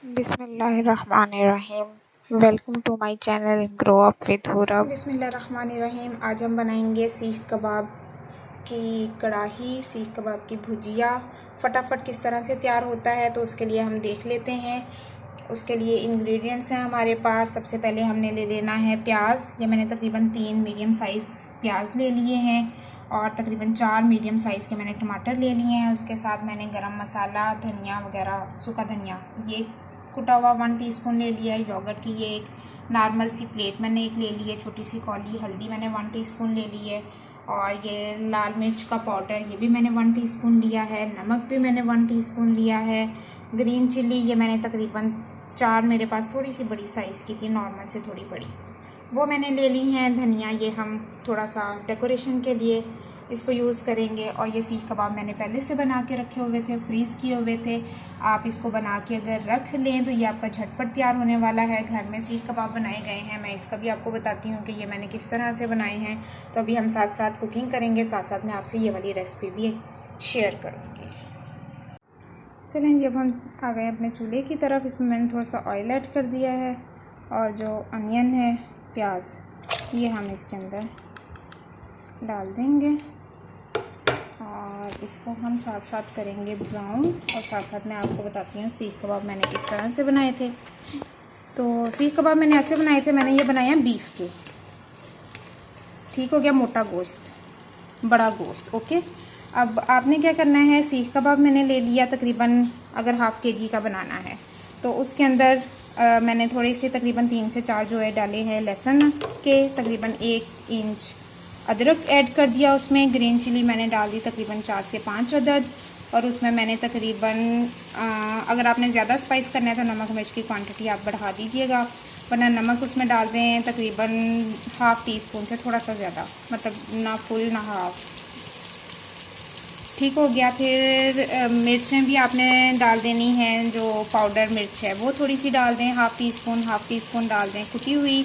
बिस्मिल्लाहिर्रहमानिर्रहीम। Welcome to my channel grow up with हुरब। बिस्मिल्लाहिर्रहमानिर्रहीम। आज हम बनाएंगे सीख कबाब की कढ़ाई, सीख कबाब की भुजिया। फटाफट किस तरह से तैयार होता है तो उसके लिए हम देख लेते हैं। उसके लिए इंग्रेडिएंट्स हैं हमारे पास। सबसे पहले हमने ले लेना है प्याज। ये मैंने तकरीबन 3 मीडियम साइज़ प्याज ले लिए हैं और तकरीबन 4 मीडियम साइज़ के मैंने टमाटर ले लिए हैं। उसके साथ मैंने गरम मसाला, धनिया वगैरह, सूखा धनिया ये कुटा हुआ 1 टीस्पून ले लिया है। योगर्ट की ये एक नॉर्मल सी प्लेट मैंने एक ले ली है। छोटी सी कौली हल्दी मैंने 1 टीस्पून ले ली है। और ये लाल मिर्च का पाउडर ये भी मैंने 1 टीस्पून लिया है। नमक भी मैंने 1 टीस्पून लिया है। ग्रीन चिल्ली ये मैंने तकरीबन 4, मेरे पास थोड़ी सी बड़ी साइज़ की थी, नॉर्मल से थोड़ी बड़ी, वो मैंने ले ली हैं। धनिया ये हम थोड़ा सा डेकोरेशन के लिए इसको यूज़ करेंगे। और ये सीख कबाब मैंने पहले से बना के रखे हुए थे, फ्रीज़ किए हुए थे। आप इसको बना के अगर रख लें तो ये आपका झटपट तैयार होने वाला है। घर में सीख कबाब बनाए गए हैं, मैं इसका भी आपको बताती हूँ कि ये मैंने किस तरह से बनाए हैं। तो अभी हम साथ साथ कुकिंग करेंगे, साथ साथ मैं आपसे ये वाली रेसिपी भी शेयर करूँगी। चलें जी, अब हम आ गए अपने चूल्हे की तरफ। इसमें मैंने थोड़ा सा ऑयल ऐड कर दिया है और जो अनियन है, प्याज, ये हम इसके अंदर डाल देंगे और इसको हम साथ साथ करेंगे ब्राउन। और साथ साथ मैं आपको बताती हूँ सीख कबाब मैंने किस तरह से बनाए थे। तो सीख कबाब मैंने ऐसे बनाए थे, मैंने ये बनाए हैं बीफ के। ठीक हो गया, मोटा गोश्त, बड़ा गोश्त। ओके, अब आपने क्या करना है, सीख कबाब मैंने ले लिया तकरीबन, अगर हाफ़ केजी का बनाना है तो उसके अंदर मैंने थोड़े से तकरीबन 3 से 4 जो है डाले हैं लहसुन के, तकरीबन 1 इंच अदरक ऐड कर दिया। उसमें ग्रीन चिली मैंने डाल दी तकरीबन 4 से 5 अदद। और उसमें मैंने तकरीबन अगर आपने ज़्यादा स्पाइस करना है तो नमक मिर्च की क्वांटिटी आप बढ़ा दीजिएगा, वरना नमक उसमें डाल दें तकरीबन हाफ़ टीस्पून से थोड़ा सा ज़्यादा, मतलब ना फुल ना हाफ। ठीक हो गया। फिर मिर्चें भी आपने डाल देनी हैं, जो पाउडर मिर्च है वो थोड़ी सी डाल दें, हाफ़ टी स्पून डाल दें कुटी हुई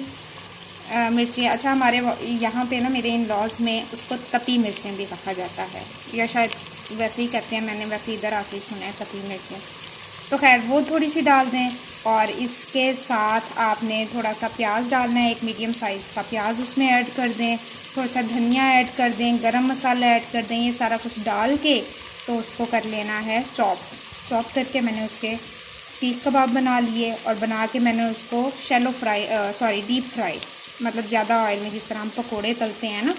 मिर्चें। अच्छा, हमारे यहाँ पे ना मेरे इन लॉज में उसको तपी मिर्चें भी कहा जाता है, या शायद वैसे ही कहते हैं, मैंने वैसे इधर आके सुना है तपी मिर्चें। तो खैर वो थोड़ी सी डाल दें। और इसके साथ आपने थोड़ा सा प्याज डालना है, एक मीडियम साइज़ का प्याज उसमें ऐड कर दें। थोड़ा सा धनिया ऐड कर दें, गरम मसाला ऐड कर दें। ये सारा कुछ डाल के तो उसको कर लेना है चॉप करके मैंने उसके सीख कबाब बना लिए। और बना के मैंने उसको डीप फ्राई, मतलब ज़्यादा ऑयल में, जिस तरह हम पकोड़े तलते हैं ना,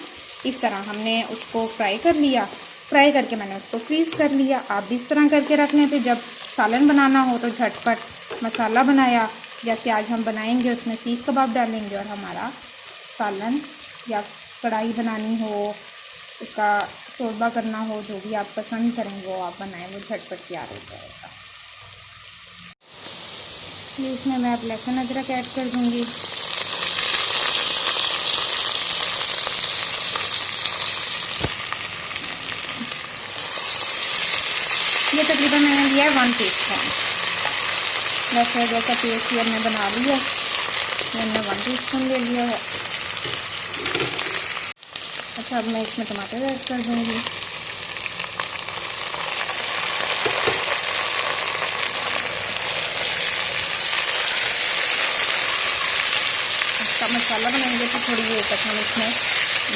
इस तरह हमने उसको फ्राई कर लिया। फ्राई करके मैंने उसको फ्रीज़ कर लिया। आप भी इस तरह करके रख लें, तो जब सालन बनाना हो तो झटपट मसाला बनाया, जैसे आज हम बनाएंगे, उसमें सीख कबाब डालेंगे और हमारा सालन या कढ़ाई बनानी हो, उसका शोरबा करना हो, जो भी आप पसंद करें वो आप बनाएं, वो झटपट तैयार हो जाएगा। इसमें मैं अब लहसुन अदरक ऐड कर दूँगी। ये तकरीबन मैंने लिया है 1 टीस्पून। वैसे जैसा पेस्ट ये हमने बना लिया, मैंने 1 टीस्पून ले लिया है। अच्छा, अब मैं इसमें टमाटर ऐड कर दूँगी। इसका मसाला बनाएंगे तो थोड़ी देर तक हम इसमें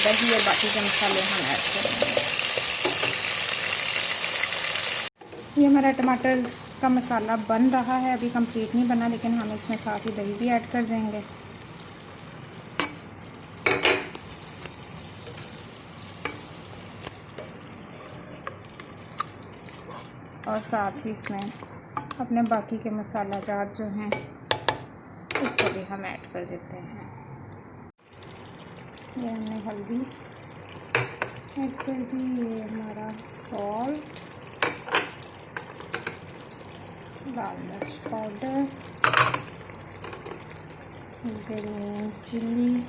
दही और बाकी के मसाले हम ऐड करेंगे। ये हमारा टमाटर का मसाला बन रहा है, अभी कंप्लीट नहीं बना, लेकिन हम इसमें साथ ही दही भी ऐड कर देंगे। और साथ ही इसमें अपने बाकी के मसाला जार जो हैं उसको भी हम ऐड कर देते हैं। ये हमने हल्दी ऐड कर दी, ये हमारा सॉल्ट, लाल मिर्च पाउडर, ग्रीन चिल्ली,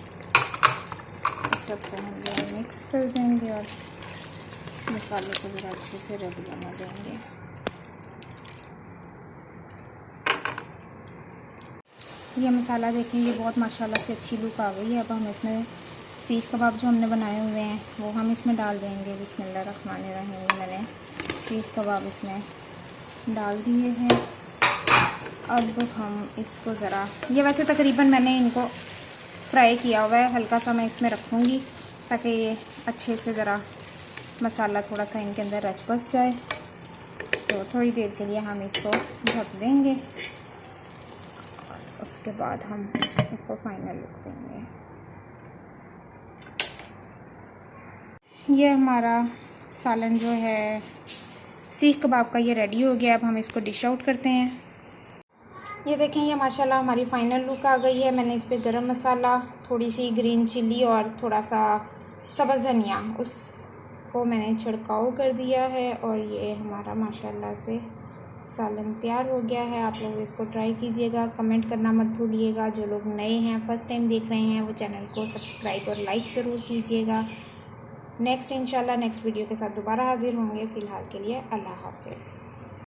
सबको हम मिक्स कर देंगे और मसाले को ज़रा अच्छे से रेडी बना देंगे। ये मसाला देखें, ये बहुत माशाल्लाह से अच्छी लुक आ गई है। अब हम इसमें सीख कबाब जो हमने बनाए हुए हैं वो हम इसमें डाल देंगे। बिस्मिल्लाहिर्रहमानिर्रहीम। मैंने सीख कबाब इसमें डाल दिए हैं अब हम इसको ज़रा, ये वैसे तकरीबन मैंने इनको फ्राई किया हुआ है, हल्का सा मैं इसमें रखूँगी ताकि ये अच्छे से ज़रा मसाला थोड़ा सा इनके अंदर रच बस जाए। तो थोड़ी देर के लिए हम इसको ढक देंगे, उसके बाद हम इसको फाइनल लुक देंगे। ये हमारा सालन जो है सीख कबाब का ये रेडी हो गया। अब हम इसको डिश आउट करते हैं। ये देखें, ये माशाल्लाह हमारी फ़ाइनल लुक आ गई है। मैंने इस पे गरम मसाला, थोड़ी सी ग्रीन चिल्ली और थोड़ा सा सब्ज़ धनिया उसको मैंने छिड़काव कर दिया है। और ये हमारा माशाल्लाह से सालन तैयार हो गया है। आप लोग इसको ट्राई कीजिएगा, कमेंट करना मत भूलिएगा। जो लोग नए हैं, फ़र्स्ट टाइम देख रहे हैं, वो चैनल को सब्सक्राइब और लाइक ज़रूर कीजिएगा। नेक्स्ट इंशाल्लाह नेक्स्ट वीडियो के साथ दोबारा हाज़िर होंगे। फ़िलहाल के लिए अल्लाह हाफ़िज़।